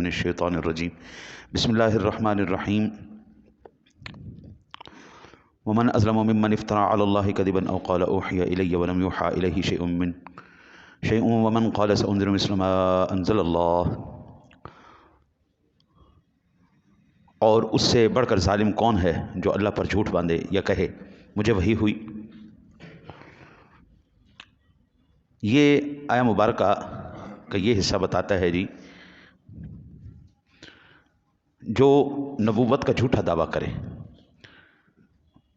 من الشیطان الرجیم بسم اللہ الرحمن الرحیم ومن اظلم ممن افترى على الله كذبا او قال اوحي الي ولم يوحى اليه شيء ومن قال سأنذر مثل ما انزل الله. اور اس سے بڑھ کر ظالم کون ہے جو اللہ پر جھوٹ باندھے یا کہے مجھے وحی ہوئی. یہ آیا مبارکہ کا یہ حصہ بتاتا ہے جی جو نبوت کا جھوٹا دعویٰ کرے.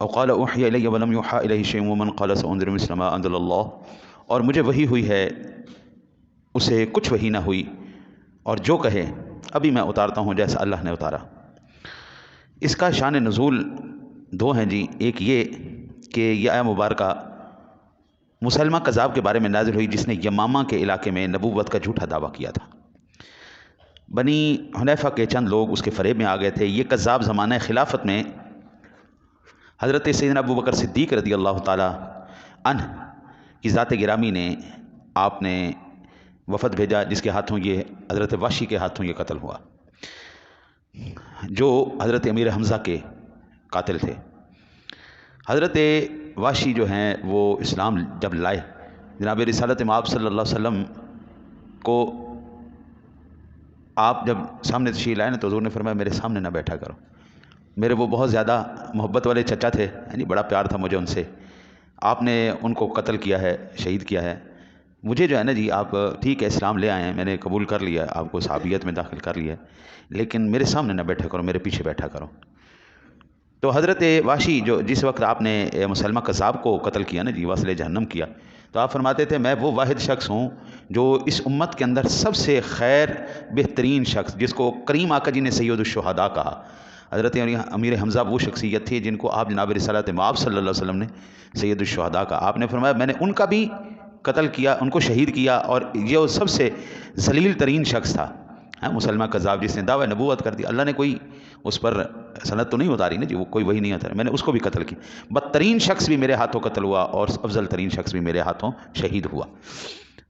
او قال اوحی الی ولم یوحی الیہ شیء ومن قال سأنذر مثل ما انزل اللہ، اور مجھے وحی ہوئی ہے اسے کچھ وحی نہ ہوئی، اور جو کہے ابھی میں اتارتا ہوں جیسا اللہ نے اتارا. اس کا شان نزول دو ہیں جی. ایک یہ کہ یہ آیا مبارکہ مسلمہ کذاب کے بارے میں نازل ہوئی جس نے یمامہ کے علاقے میں نبوت کا جھوٹا دعویٰ کیا تھا. بنی حنیفہ کے چند لوگ اس کے فریب میں آ گئے تھے. یہ کذاب زمانہ خلافت میں حضرت سیدنا ابو بکر صدیق رضی اللہ تعالی عنہ کی ذات گرامی نے آپ نے وفد بھیجا جس کے ہاتھوں یہ حضرت واشی کے ہاتھوں یہ قتل ہوا جو حضرت امیر حمزہ کے قاتل تھے. حضرت واشی جو ہیں وہ اسلام جب لائے جناب رسالت مآب صلی اللہ علیہ وسلم کو آپ جب سامنے تشریف لائے نا تو حضور نے فرمایا میرے سامنے نہ بیٹھا کرو. میرے وہ بہت زیادہ محبت والے چچا تھے، یعنی بڑا پیار تھا مجھے ان سے. آپ نے ان کو قتل کیا ہے، شہید کیا ہے. مجھے جو ہے نا جی آپ ٹھیک ہے اسلام لے آئے ہیں، میں نے قبول کر لیا، آپ کو صحابیت میں داخل کر لیا ہے، لیکن میرے سامنے نہ بیٹھا کرو، میرے پیچھے بیٹھا کرو. تو حضرت واشی جو جس وقت آپ نے مسلمہ کذاب کو قتل کیا نا جی، واصل جہنم کیا، تو آپ فرماتے تھے میں وہ واحد شخص ہوں جو اس امت کے اندر سب سے خیر بہترین شخص، جس کو کریم آقا جی نے سید الشہداء کہا. حضرت امیر حمزہ وہ شخصیت تھی جن کو آپ جناب رسالت مآب صلی اللہ علیہ وسلم نے سید الشہداء کہا. آپ نے فرمایا میں نے ان کا بھی قتل کیا، ان کو شہید کیا، اور یہ سب سے ذلیل ترین شخص تھا مسلمہ کذاب جس نے دعوی نبوت کر دی. اللہ نے کوئی اس پر سند تو نہیں اتاری نا جی، وہ کوئی وہی نہیں اتاری، میں نے اس کو بھی قتل کیا. بدترین شخص بھی میرے ہاتھوں قتل ہوا اور افضل ترین شخص بھی میرے ہاتھوں شہید ہوا.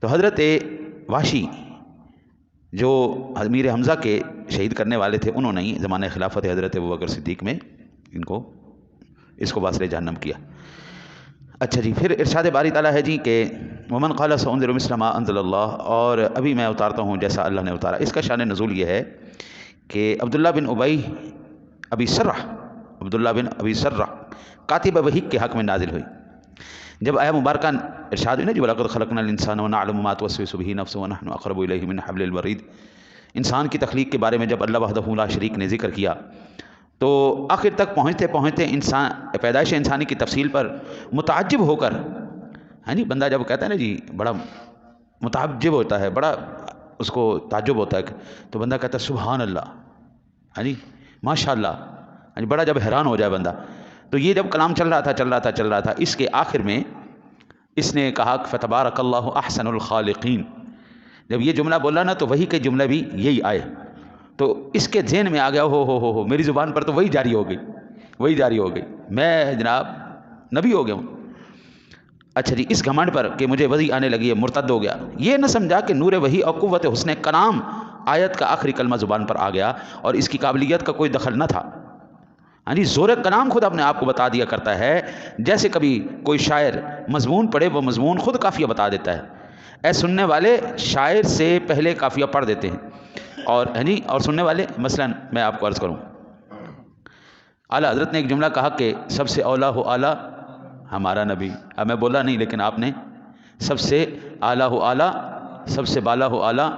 تو حضرت واشی جو امیر حمزہ کے شہید کرنے والے تھے انہوں نے ہی زمانہ خلافت حضرت ابوبکر صدیق میں اس کو واصل جہنم کیا. اچھا جی، پھر ارشاد باری تعالیٰ ہے جی کہ ومن قال سأنذر مثل ما انزل اللہ، اور ابھی میں اتارتا ہوں جیسا اللہ نے اتارا. اس کا شان نزول یہ ہے کہ عبداللہ بن ابی سرح کاتب وحی کے حق میں نازل ہوئی. جب آیا مبارکہ ارشاد ہوئی نا جی وَلَقَدْ خَلَقْنَا الْإِنسَانَ وَنَعْلَمُ مَا تُوَسْوِسُ بِهِ نَفْسُهُ وَنَحْنُ أَقْرَبُ إِلَيْهِ مِنْ حَبْلِ الْوَرِيدِ. انسان کی تخلیق کے بارے میں جب اللہ وحدہ لا شریک نے ذکر کیا تو آخر تک پہنچتے پہنچتے پیدائش انسانی کی تفصیل پر متعجب ہو کر، بندہ جب کہتا ہے نا جی بڑا متعجب ہوتا ہے، بڑا اس کو تعجب ہوتا ہے، تو بندہ کہتا ہے سبحان اللہ، ماشاء اللہ، بڑا جب حیران ہو جائے بندہ. تو یہ جب کلام چل رہا تھا اس کے آخر میں اس نے کہا فتبارک اللہ احسن الخالقین. جب یہ جملہ بولا نا تو وہی کے جملہ بھی یہی آئے، تو اس کے ذہن میں آ گیا ہو میری زبان پر تو وہی جاری ہو گئی، میں جناب نبی ہو گیا ہوں. اچھا جی، اس گھمنڈ پر کہ مجھے وحی آنے لگی ہے مرتد ہو گیا. یہ نہ سمجھا کہ نور وحی اور قوت حسن کلام آیت کا آخری کلمہ زبان پر آ گیا اور اس کی قابلیت کا کوئی دخل نہ تھا. زور کلام خود اپنے آپ کو بتا دیا کرتا ہے. جیسے کبھی کوئی شاعر مضمون پڑھے وہ مضمون خود قافیہ بتا دیتا ہے. اے سننے والے شاعر سے پہلے قافیہ پڑھ دیتے ہیں، اور سننے والے مثلا میں آپ کو عرض کروں، اعلیٰ حضرت نے ایک جملہ کہا کہ سب سے اولیٰ ہو اعلیٰ ہمارا نبی. اب میں بولا نہیں لیکن آپ نے سب سے اعلیٰ ہو اعلیٰ، سب سے بالا ہو اعلیٰ،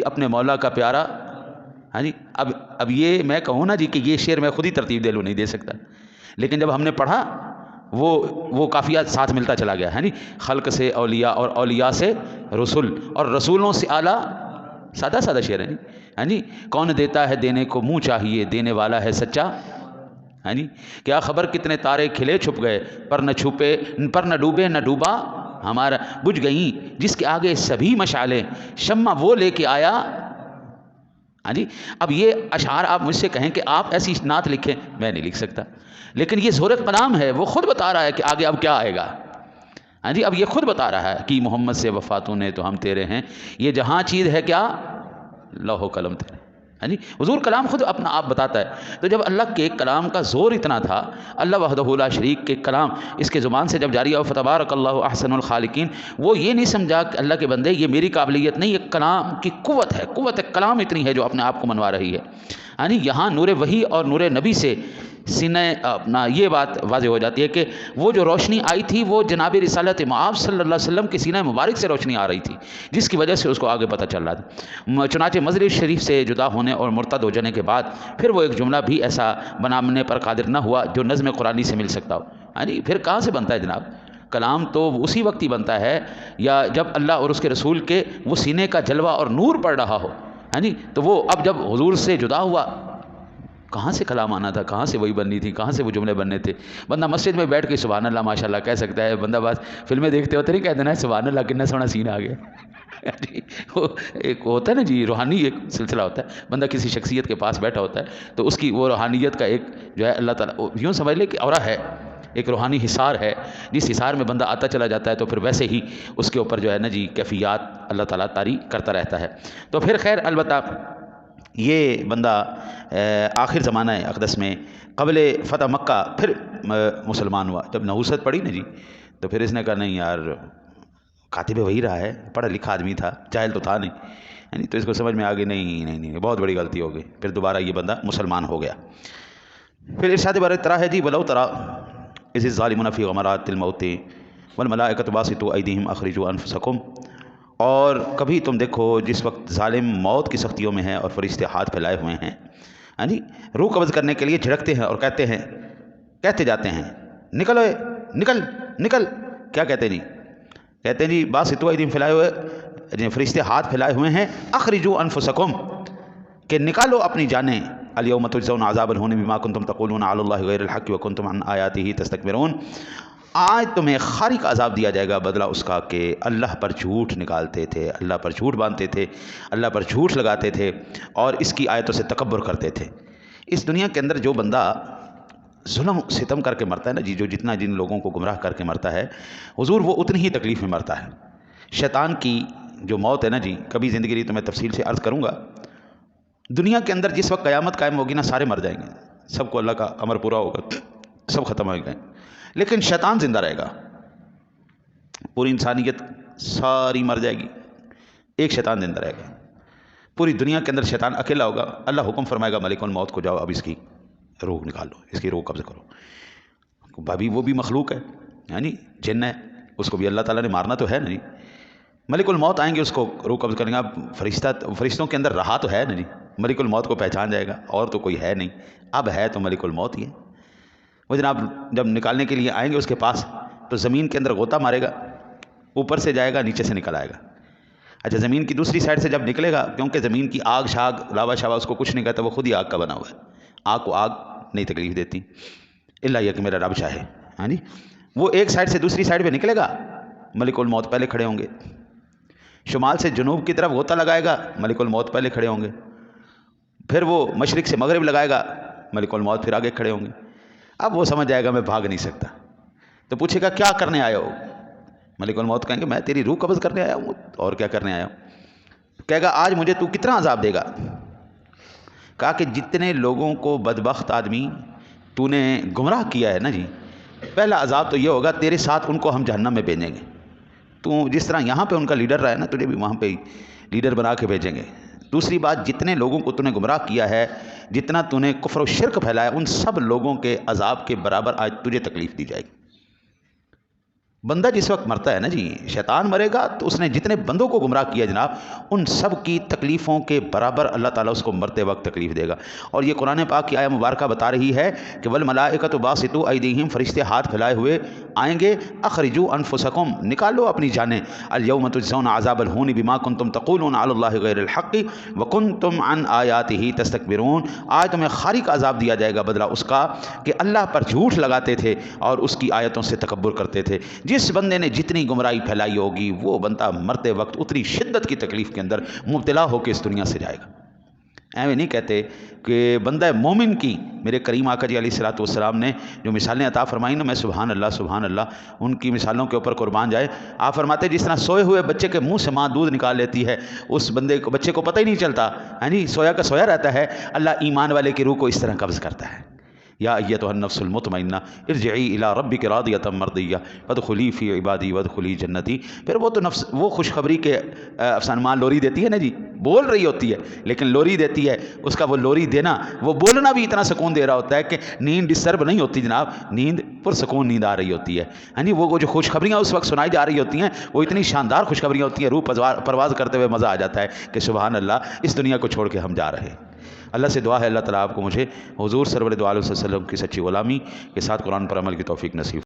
اپنے مولا کا پیارا. اب یہ میں کہوں نا جی کہ یہ شعر میں خود ہی ترتیب دے لوں نہیں دے سکتا، لیکن جب ہم نے پڑھا وہ کافیہ ساتھ ملتا چلا گیا. خلق سے اولیاء اور اولیاء سے رسول اور رسولوں سے اعلیٰ. سادہ شعر ہے. کون دیتا ہے دینے کو منہ چاہیے، دینے والا ہے سچا. کیا خبر کتنے تارے کھلے چھپ گئے، پر نہ ڈوبے نہ ڈوبا ہمارا. بجھ گئیں جس کے آگے سبھی مشعلیں، شمع وہ لے کے آیا. اب یہ اشعار آپ مجھ سے کہیں کہ آپ ایسی نعت لکھیں، میں نہیں لکھ سکتا، لیکن یہ زور کلام ہے. وہ خود بتا رہا ہے کہ آگے اب کیا آئے گا. اب یہ خود بتا رہا ہے کہ محمد سے وفاتوں نے تو ہم تیرے ہیں، یہ جہاں چیز ہے کیا لوح و قلم تیرے. جی حضور کلام خود اپنا آپ بتاتا ہے. تو جب اللہ کے کلام کا زور اتنا تھا، اللہ وحدہ لا شریک کے کلام اس کے زبان سے جب جاری ہوا، فتبارک اللہ احسن الخالقین، وہ یہ نہیں سمجھا کہ اللہ کے بندے یہ میری قابلیت نہیں، یہ کلام کی قوت ہے، قوت کلام اتنی ہے جو اپنے آپ کو منوا رہی ہے. یعنی یہاں نور وحی اور نور نبی سے سینہ اپنا یہ بات واضح ہو جاتی ہے کہ وہ جو روشنی آئی تھی وہ جناب رسالت مآب صلی اللہ علیہ وسلم کے سینہ مبارک سے روشنی آ رہی تھی، جس کی وجہ سے اس کو آگے پتہ چل رہا تھا. چنانچہ مزری شریف سے جدا ہونے اور مرتد ہو جانے کے بعد پھر وہ ایک جملہ بھی ایسا بنانے پر قادر نہ ہوا جو نظم قرآنی سے مل سکتا ہو. یعنی پھر کہاں سے بنتا ہے جناب کلام؟ تو اسی وقت ہی بنتا ہے یا جب اللہ اور اس کے رسول کے وہ سینے کا جلوہ اور نور پڑ رہا ہو. تو وہ اب جب حضور سے جدا ہوا، کہاں سے کلام آنا تھا، کہاں سے وہی بننی تھی، کہاں سے وہ جملے بننے تھے؟ بندہ مسجد میں بیٹھ کے سبحان اللہ ماشاءاللہ کہہ سکتا ہے. بندہ بس فلمیں دیکھتے ہوتے نہیں کہہ دینا ہے سبحان اللہ کتنا سونا سین آ گیا. وہ ایک ہوتا ہے نا جی روحانی ایک سلسلہ ہوتا ہے، بندہ کسی شخصیت کے پاس بیٹھا ہوتا ہے تو اس کی وہ روحانیت کا ایک جو ہے اللہ تعالیٰ یوں سمجھ لے کہ اورا ہے، ایک روحانی حصار ہے، جس حصار میں بندہ آتا چلا جاتا ہے تو پھر ویسے ہی اس کے اوپر جو ہے نا جی کیفیات اللہ تعالیٰ طاری کرتا رہتا ہے. تو پھر خیر البتہ یہ بندہ آخر زمانہ اقدس میں قبل فتح مکہ پھر مسلمان ہوا. جب نحوست پڑھی نا جی تو پھر اس نے کہا نہیں یار کاتب وہی رہا ہے، پڑھا لکھا آدمی تھا، جاہل تو تھا نہیں. تو اس کو سمجھ میں آ گئی نہیں بہت بڑی غلطی ہو گئی. پھر دوبارہ یہ بندہ مسلمان ہو گیا. پھر ارشاد بار طرح ہے جی ولو ترى اذ الظالمون فی غمرات الموت والملائکۃ باسطوا ایدیہم اخرجوا انفسکم، اور کبھی تم دیکھو جس وقت ظالم موت کی سختیوں میں ہیں اور فرشتے ہاتھ پھیلائے ہوئے ہیں، روح قبض کرنے کے لیے جھڑکتے ہیں اور کہتے جاتے ہیں نکل اے نکل. کیا کہتے ہیں جی؟ کہتے ہیں جی باسطوا ایدیہم پھیلائے ہوئے فرشتے ہاتھ پھیلائے ہوئے ہیں، اخرجوا انفسکم کہ نکالو اپنی جانیں، الیوم تجزون عذاب الہون بما کنتم تقولون علی اللہ غیر الحق وکنتم عن آیاتہ تستکبرون. آج تمہیں خاری کا عذاب دیا جائے گا بدلہ اس کا کہ اللہ پر جھوٹ نکالتے تھے، اللہ پر جھوٹ باندھتے تھے، اللہ پر جھوٹ لگاتے تھے اور اس کی آیتوں سے تکبر کرتے تھے. اس دنیا کے اندر جو بندہ ظلم ستم کر کے مرتا ہے نا جی، جو جتنا جن لوگوں کو گمراہ کر کے مرتا ہے حضور وہ اتنی ہی تکلیف میں مرتا ہے. شیطان کی جو موت ہے نا جی، کبھی زندگی رہی تو میں تفصیل سے عرض کروں گا. دنیا کے اندر جس وقت قیامت قائم ہوگی نا سارے مر جائیں گے، سب کو اللہ کا امر پورا ہوگا، سب ختم ہو گئے، لیکن شیطان زندہ رہے گا. پوری انسانیت ساری مر جائے گی، ایک شیطان زندہ رہے گا. پوری دنیا کے اندر شیطان اکیلا ہوگا. اللہ حکم فرمائے گا ملک الموت کو جاؤ اب اس کی روح نکال لو، اس کی روح قبض کرو. بھابھی وہ بھی مخلوق ہے، یعنی جن ہے، اس کو بھی اللہ تعالیٰ نے مارنا تو ہے نا جی. ملک الموت آئیں گے اس کو روح قبض کریں گے. اب فرشتوں کے اندر رہا تو ہے نا جی، ملک الموت کو پہچان جائے گا اور تو کوئی ہے نہیں، اب ہے تو ملک الموت ہی ہے. وہ جناب جب نکالنے کے لیے آئیں گے اس کے پاس تو زمین کے اندر غوطہ مارے گا، اوپر سے جائے گا نیچے سے نکل آئے گا. اچھا زمین کی دوسری سائڈ سے جب نکلے گا، کیونکہ زمین کی آگ شاگ لاوا شاوا اس کو کچھ نہیں کہتا، وہ خود ہی آگ کا بنا ہوا ہے، آگ کو آگ نہیں تکلیف دیتی اللہ یہ کہ میرا رب چاہے. وہ ایک سائڈ سے دوسری سائڈ پہ نکلے گا، ملک الموت پہلے کھڑے ہوں گے. شمال سے جنوب کی طرف غوطہ لگائے گا، ملک الموت پہلے کھڑے ہوں گے. پھر وہ مشرق سے مغرب لگائے گا، ملک الموت پھر آگے کھڑے ہوں گے. اب وہ سمجھ جائے گا میں بھاگ نہیں سکتا، تو پوچھے گا کیا کرنے آیا ہو؟ ملک الموت کہیں گے میں تیری روح قبض کرنے آیا ہوں. اور کیا کرنے آیا ہوں؟ کہے گا آج مجھے تو کتنا عذاب دے گا؟ کہا کہ جتنے لوگوں کو بدبخت آدمی تو نے گمراہ کیا ہے نا جی، پہلا عذاب تو یہ ہوگا تیرے ساتھ ان کو ہم جہنم میں بھیجیں گے. تو جس طرح یہاں پہ ان کا لیڈر رہا ہے نا، تجھے بھی وہاں پہ لیڈر بنا کے بھیجیں گے. دوسری بات جتنے لوگوں کو تو نے گمراہ کیا ہے، جتنا تو نے کفر و شرک پھیلایا، ان سب لوگوں کے عذاب کے برابر آج تجھے تکلیف دی جائے گی. بندہ جس وقت مرتا ہے نا جی، شیطان مرے گا تو اس نے جتنے بندوں کو گمراہ کیا جناب ان سب کی تکلیفوں کے برابر اللہ تعالیٰ اس کو مرتے وقت تکلیف دے گا. اور یہ قرآن پاک کی آیہ مبارکہ بتا رہی ہے کہ والملائکۃ باسطوا ایدیہم، فرشتے ہاتھ پھیلائے ہوئے آئیں گے. اخرجوا انفسکم، نکالو اپنی جانیں. الیوم تجزون عذاب الہون بما کنتم تقولون علی اللہ غیر الحق وکنتم عن آیاتہ تستکبرون. آج تمہیں خاری کا عذاب دیا جائے گا بدلہ اس کا کہ اللہ پر جھوٹ لگاتے تھے اور اس کی آیتوں سے تکبر کرتے تھے. جس بندے نے جتنی گمراہی پھیلائی ہوگی وہ بندہ مرتے وقت اتنی شدت کی تکلیف کے اندر مبتلا ہو کے اس دنیا سے جائے گا. ایویں نہیں کہتے کہ بندہ مومن کی میرے کریم آقا جی علیہ الصلوۃ والسلام نے جو مثالیں عطا فرمائیں نا، میں سبحان اللہ ان کی مثالوں کے اوپر قربان جائے۔ آپ فرماتے جس طرح سوئے ہوئے بچے کے منہ سے ماں دودھ نکال لیتی ہے، اس بچے کو پتہ ہی نہیں چلتا، یعنی سویا کا سویا رہتا ہے، اللہ ایمان والے کی روح کو اس طرح قبض کرتا ہے۔ یا ایتھا النفس المطمئنہ ارجعی الی ربک راضیۃ مرضیہ فادخلی فی عبادی وادخلی جنتی۔ پھر وہ تو نفس وہ خوشخبری کے افسانہ ماں لوری دیتی ہے نا جی، بول رہی ہوتی ہے لیکن لوری دیتی ہے، اس کا وہ لوری دینا، وہ بولنا بھی اتنا سکون دے رہا ہوتا ہے کہ نیند ڈسٹرب نہیں ہوتی جناب، نیند پرسکون نیند آ رہی ہوتی ہے۔ یعنی وہ جو خوشخبریاں اس وقت سنائی جا رہی ہوتی ہیں وہ اتنی شاندار خوشخبریاں ہوتی ہیں، روح پرواز کرتے ہوئے مزہ آ جاتا ہے کہ سبحان اللہ، اس دنیا کو چھوڑ کے ہم جا رہے ہیں۔ اللہ سے دعا ہے اللہ تعالیٰ آپ کو مجھے حضور سرور دو عالم صلی اللہ علیہ وسلم کی سچی غلامی کے ساتھ قرآن پر عمل کی توفیق نصیب